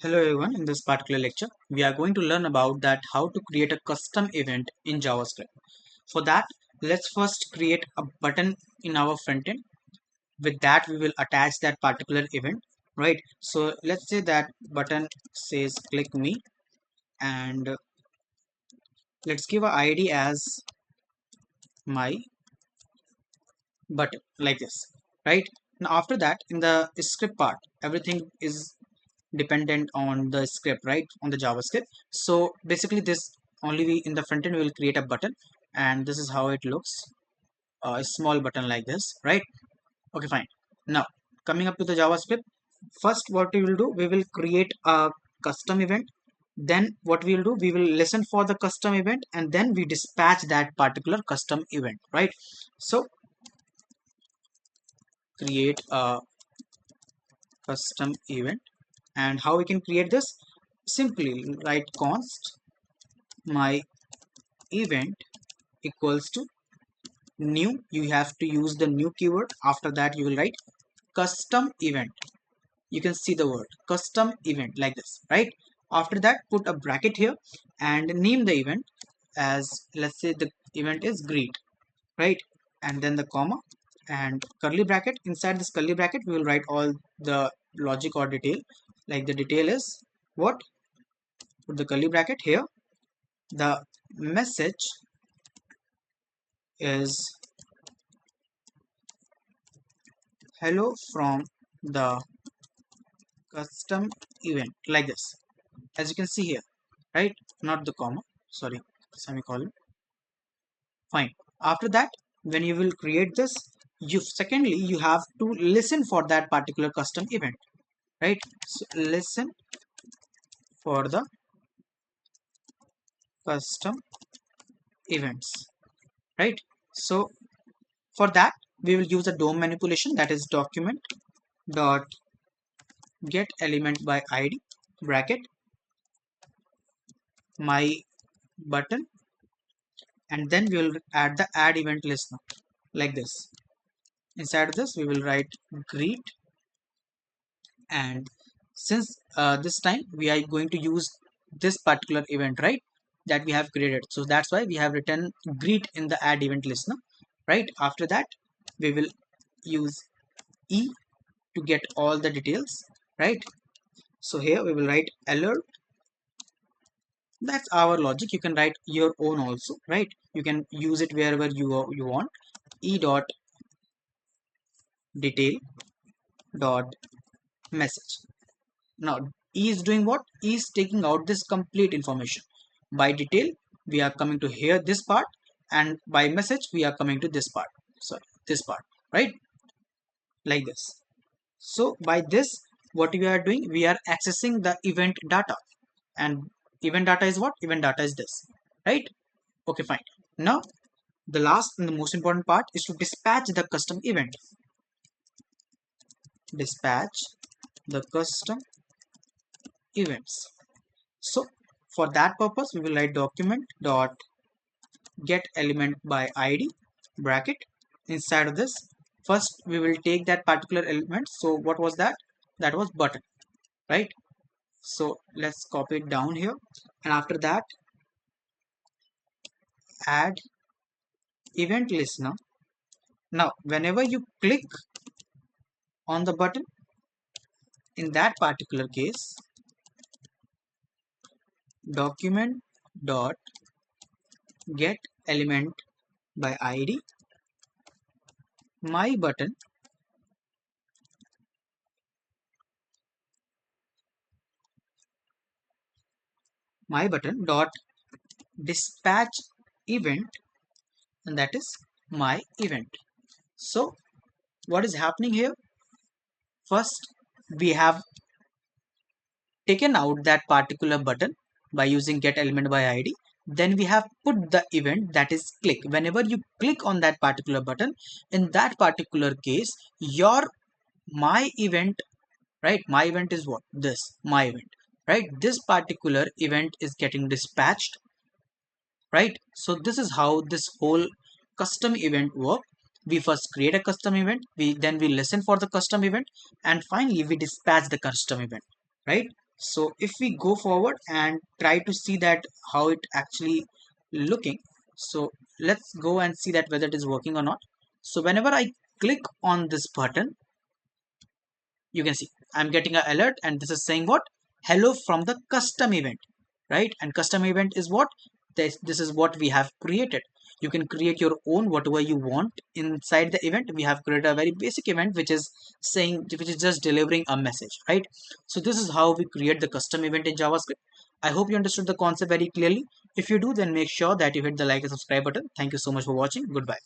Hello everyone, in this particular lecture, we are going to learn about that how to create a custom event in JavaScript. For that, let's first create a button in our frontend. With that, we will attach that particular event, right? So let's say that button says click me and let's give a ID as my button like this, right? Now after that, in the script part, everything is dependent on the script, right, on the JavaScript. So basically this only we in the front end we will create a button, and this is how it looks, a small button like this, right? Okay, fine. Now coming up to the JavaScript, first what we will do, we will create a custom event. Then what we will do, we will listen for the custom event and then we dispatch that particular custom event, right? So create a custom event, and how we can create this, simply write const my event equals to new. You have to use the new keyword. After that you will write custom event. You can see the word custom event like this, right? After that put a bracket here and name the event as, let's say the event is greet, right? And then the comma and curly bracket. Inside this curly bracket we will write all the logic or detail. Like the detail is what, put the curly bracket here. The message is hello from the custom event like this, as you can see here, right? Not the comma, sorry, semicolon. Fine. After that, when you will create this, you secondly you have to listen for that particular custom event, right? So listen for the custom events, right? So for that we will use a DOM manipulation, that is document dot get element by id bracket my button, and then we will add the add event listener like this. Inside of this we will write greet, and since this time we are going to use this particular event, right, that we have created, so that's why we have written greet in the add event listener, right? After that we will use e to get all the details, right? So here we will write alert. That's our logic. You can write your own also, right? You can use it wherever you want. E dot detail dot message. Now e is doing what? E is taking out this complete information. By detail we are coming to here this part, and by message we are coming to this part, sorry, this part, right? Like this. So by this what we are doing, we are accessing the event data, and event data is what? Event data is this, right? Okay, fine. Now the last and the most important part is to dispatch the custom event. Dispatch the custom events. So for that purpose we will write document dot get element by id bracket. Inside of this, first we will take that particular element. So what was that? That was button, right? So let's copy it down here, and after that add event listener. Now whenever you click on the button, in that particular case document dot get element by id my button, dot dispatch event, and that is my event. So what is happening here? First we have taken out that particular button by using get element by id. Then we have put the event, that is click. Whenever you click on that particular button, in that particular case your my event, right, my event is what? This my event, right? This particular event is getting dispatched, right? So this is how this whole custom event work. We first create a custom event, we listen for the custom event, and finally we dispatch the custom event, right? So if we go forward and try to see that how it actually looking, so let's go and see that whether it is working or not. So whenever I click on this button, you can see I'm getting an alert, and this is saying what? Hello from the custom event, right? And custom event is what? This is what we have created. You can create your own whatever you want inside the event. We have created a very basic event which is saying, which is just delivering a message, right? So this is how we create the custom event in JavaScript. I hope you understood the concept very clearly. If you do, then make sure that you hit the like and subscribe button. Thank you so much for watching. Goodbye.